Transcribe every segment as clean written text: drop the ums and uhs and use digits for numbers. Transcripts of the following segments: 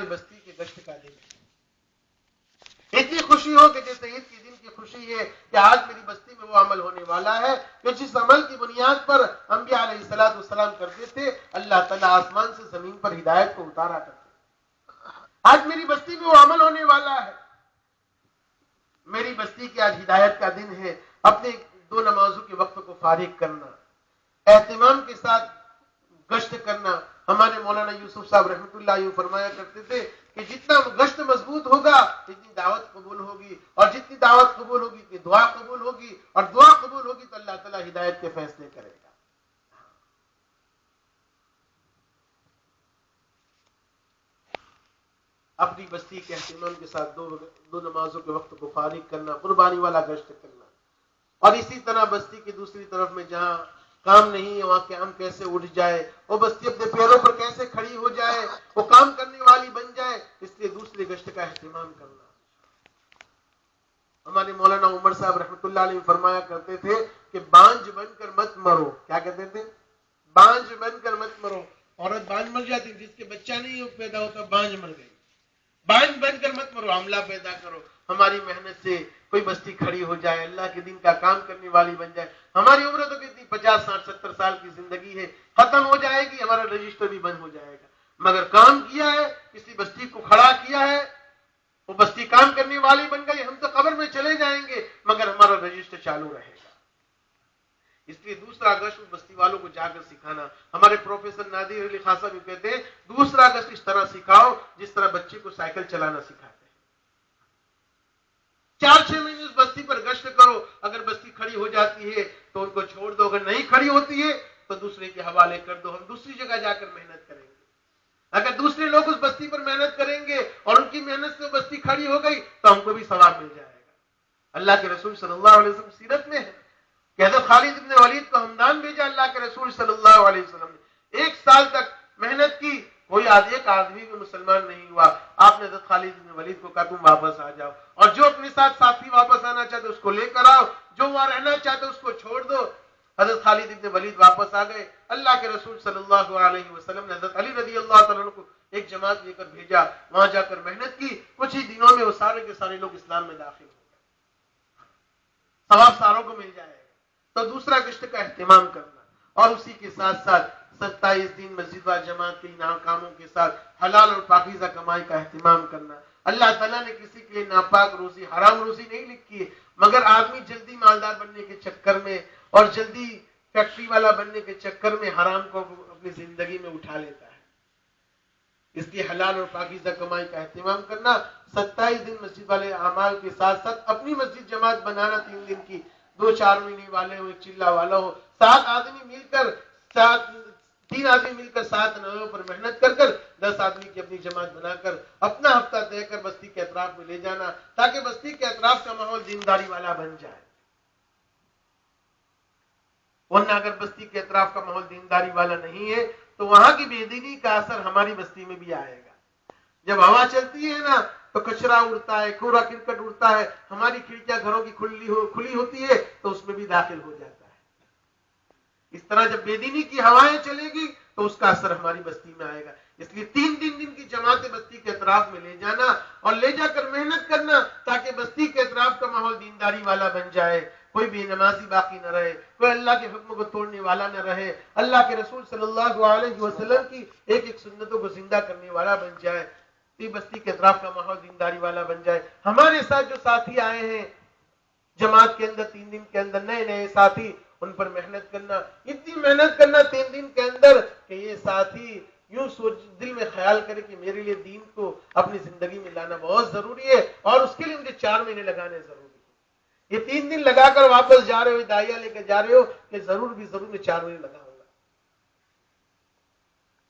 بستی کے گشت کا دن ہے. اتنی خوشی ہو کہ جیسے عید کے دن کی خوشی ہے کہ آج میری بستی میں وہ عمل ہونے والا ہے کہ جس عمل کی بنیاد پر انبیاء علیہ الصلوۃ والسلام کرتے تھے، اللہ تعالیٰ آسمان سے زمین پر ہدایت کو اتارا کرتے. آج میری بستی میں وہ عمل ہونے والا ہے. میری بستی کی آج ہدایت کا دن ہے. اپنے 2 نمازوں کے وقت کو فارغ کرنا، اہتمام کے ساتھ گشت کرنا. ہمارے مولانا یوسف صاحب رحمۃ اللہ یوں فرمایا کرتے تھے کہ جتنا گشت مضبوط ہوگا اتنی دعوت قبول ہوگی، اور جتنی دعوت قبول ہوگی اتنی دعا قبول ہوگی، اور دعا قبول ہوگی تو اللہ تعالیٰ ہدایت کے فیصلے کرے گا. اپنی بستی کے اہتمام کے ساتھ 2 نمازوں کے وقت کو فارغ کرنا، قربانی والا گشت کرنا. اور اسی طرح بستی کی دوسری طرف میں جہاں کام نہیں ہے وہاں قیام کیسے اٹھ جائے، وہ بستی اپنے پیروں پر کیسے کھڑی ہو جائے، وہ کام کرنے والی بن جائے، اس لیے دوسرے گشت کا اہتمام کرنا. ہمارے مولانا عمر صاحب رحمۃ اللہ علیہ فرمایا کرتے تھے کہ بانجھ بن کر مت مرو. کیا کہتے تھے؟ بانجھ بن کر مت مرو. عورت بانجھ مر جاتی، جس کے بچہ نہیں پیدا ہوتا بانجھ مر گئی. بانجھ بن کر مت مرو، عملہ پیدا کرو. ہماری محنت سے کوئی بستی کھڑی ہو جائے، اللہ کے دین کا کام کرنے والی بن جائے. ہماری عمر تو کتنی 50 60 70 سال کی زندگی ہے، ختم ہو جائے گی، ہمارا رجسٹر بھی بند ہو جائے گا. مگر کام کیا ہے، کسی بستی کو کھڑا کیا ہے، وہ بستی کام کرنے والی بن گئی. ہم تو قبر میں چلے جائیں گے مگر ہمارا رجسٹر چالو رہے گا. اس لیے دوسرا گشت بستی والوں کو جا کر سکھانا. ہمارے پروفیسر نادر علی خان صاحب کہتے ہیں دوسرا گشت اس طرح سکھاؤ جس طرح بچے کو سائیکل چلانا سکھاتے ہیں. 4-6 مہینے اس بستی پر گشت کرو. اگر بستی کھڑی ہو جاتی ہے تو ان کو چھوڑ دو، اگر نہیں کھڑی ہوتی ہے تو دوسرے کے حوالے کر دو. ہم دوسری جگہ جا کر محنت کریں گے. اگر دوسرے لوگ اس بستی پر محنت کریں گے اور ان کی محنت سے بستی کھڑی ہو گئی تو ہم کو بھی ثواب مل جائے گا. اللہ کے رسول صلی اللہ علیہ وسلم سیرت میں ہے کہ حضرت خالد بن ولید کو ہمدان بھیجا اللہ کے رسول صلی اللہ علیہ وسلم نے. 1 سال تک محنت کی، کوئی ایک آدمی بھی مسلمان نہیں ہوا. آپ نے حضرت خالد بن ولید کو کہا تم واپس آ جاؤ، اور جو اپنے ساتھ ساتھی واپس آنا چاہتے اس کو لے کر آؤ، جو وہاں رہنا چاہتے اس کو چھوڑ دو. حضرت خالد بن ولید واپس آ گئے. اللہ کے رسول صلی اللہ علیہ وسلم نے حضرت علی رضی اللہ تعالیٰ عنہ کو ایک جماعت لے کر بھیجا. وہاں جا کر محنت کی. کچھ ہی دنوں میں وہ سارے کے سارے لوگ اسلام میں داخل ہو گئے. ثواب ساروں کو مل جائے گا. تو دوسرا گشت کا اہتمام کرنا، اور اسی کے ساتھ ساتھ 27 دن مسجد و جماعت کے کاموں کے ساتھ حلال اور پاکیزہ کمائی کا اہتمام کرنا. اللہ تعالیٰ نے کسی کے لیے ناپاک روزی، حرام روزی نہیں لکھی ہے، مگر آدمی جلدی مالدار بننے کے چکر میں اور جلدی فیکٹری والا بننے کے چکر میں حرام کو اپنی زندگی میں اٹھا لیتا ہے. اس لیے حلال اور پاکیزہ کمائی کا اہتمام کرنا. 27 دن مسجد والے اعمال کے ساتھ ساتھ اپنی مسجد جماعت بنانا. 3 دن کی 2-4 مہینے والے ہو، 1 چلہ والا ہو، 3 آدمی مل کر 7 نووں پر محنت کر 10 آدمی کی اپنی جماعت بنا کر اپنا ہفتہ طے کر بستی کے اطراف میں لے جانا، تاکہ بستی کے اطراف کا ماحول دینداری والا بن جائے. ورنہ اگر بستی کے اطراف کا ماحول دینداری والا نہیں ہے تو وہاں کی بے دینی کا اثر ہماری بستی میں بھی آئے گا. جب ہوا چلتی ہے نا تو کچرا اڑتا ہے، کوڑا کرکٹ اڑتا ہے. ہماری کھڑکیاں گھروں کی کھلی ہوتی ہے تو اس میں بھی داخل ہو جاتا ہے. اس طرح جب بے دینی کی ہوائیں چلے گی تو اس کا اثر ہماری بستی میں آئے گا. اس لیے 3 دن کی جماعتیں بستی کے اطراف میں لے جانا اور لے جا کر محنت کرنا، تاکہ بستی کے اطراف کا ماحول دینداری والا بن جائے. کوئی بے نمازی باقی نہ رہے، کوئی اللہ کے حکم کو توڑنے والا نہ رہے. اللہ کے رسول صلی اللہ علیہ وسلم کی ایک سنتوں کو زندہ کرنے والا بن جائے. بستی کے اطراف کا ماحول دینداری والا بن جائے. ہمارے ساتھ جو ساتھی آئے ہیں جماعت کے اندر 3 دن کے اندر، نئے ساتھی، ان پر محنت کرنا. اتنی محنت کرنا 3 دن کے اندر کہ یہ ساتھی یوں سوچ دل میں خیال کرے کہ میرے لیے دین کو اپنی زندگی میں لانا بہت ضروری ہے، اور اس کے لیے مجھے 4 مہینے لگانے ضروری ہے. یہ 3 دن لگا کر واپس جا رہے ہو، دائیا لے کر جا رہے ہو کہ ضرور میں 4 مہینے لگاؤں گا.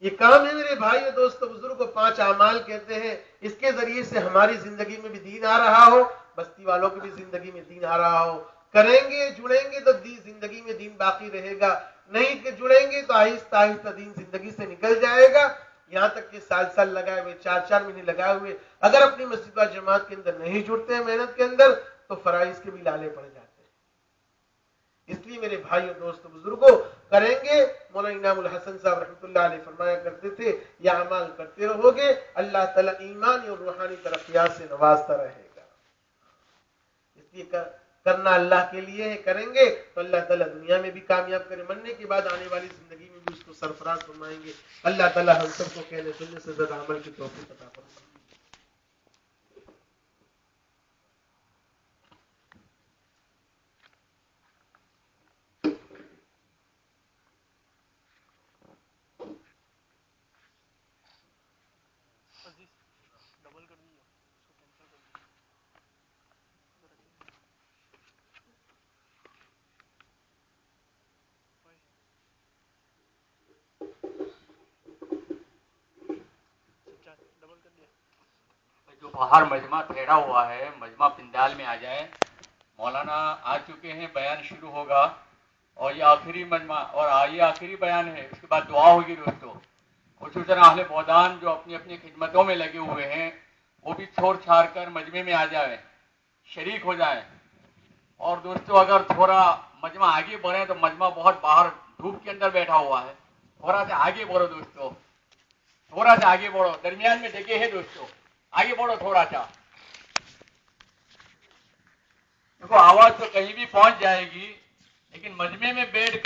یہ کام ہے میرے بھائی اور دوستو بزرگ کو 5 اعمال کہتے ہیں. اس کے ذریعے سے ہماری زندگی میں بھی دین آ رہا ہو، بستی والوں کی بھی زندگی میں دین آ رہا ہو. کریں گے، جڑیں گے تو زندگی میں دین باقی رہے گا. نہیں کہ جڑیں گے تو آہستہ آہستہ دین زندگی سے نکل جائے گا. یہاں تک کہ سال لگائے ہوئے، 4 مہینے لگائے ہوئے اگر اپنی مسجد و جماعت کے اندر نہیں جڑتے ہیں محنت کے اندر تو فرائض کے بھی لالے پڑ جاتے ہیں. اس لیے میرے بھائی اور دوستو بزرگوں کریں گے. مولانا انعام الحسن صاحب رحمۃ اللہ علیہ فرمایا کرتے تھے یہ اعمال کرتے رہو گے اللہ تعالیٰ ایمانی اور روحانی ترقیات سے نوازتا رہے گا. اس لیے کرنا اللہ کے لیے ہے, کریں گے تو اللہ تعالیٰ دنیا میں بھی کامیاب کرے, مرنے کے بعد آنے والی زندگی میں بھی اس کو سرفراز فرمائیں گے. اللہ تعالیٰ ہم سب کو کہنے سننے سے زیادہ عمل کی توفیق عطا فرمائے. جو باہر مجمع ٹھہرا ہوا ہے مجمع پندال میں آ جائے. مولانا آ چکے ہیں, بیان شروع ہوگا اور یہ آخری مجمع اور یہ آخری بیان ہے. اس کے بعد دعا ہوگی دوستوں. خصوصاً اہل بودان جو اپنی اپنی خدمتوں میں لگے ہوئے ہیں وہ بھی چھوڑ چھاڑ کر مجمع میں آ جائیں, شریک ہو جائیں. اور دوستوں اگر تھوڑا مجمع آگے بڑھے تو مجمع بہت باہر دھوپ کے اندر بیٹھا ہوا ہے, تھوڑا سا آگے بڑھو دوستوں, تھوڑا سا آگے بڑھو, درمیان میں جگہ ہے دوستوں, آگے بڑھو تھوڑا سا. دیکھو آواز تو کہیں بھی پہنچ جائے گی لیکن مجمع میں بیٹھ کر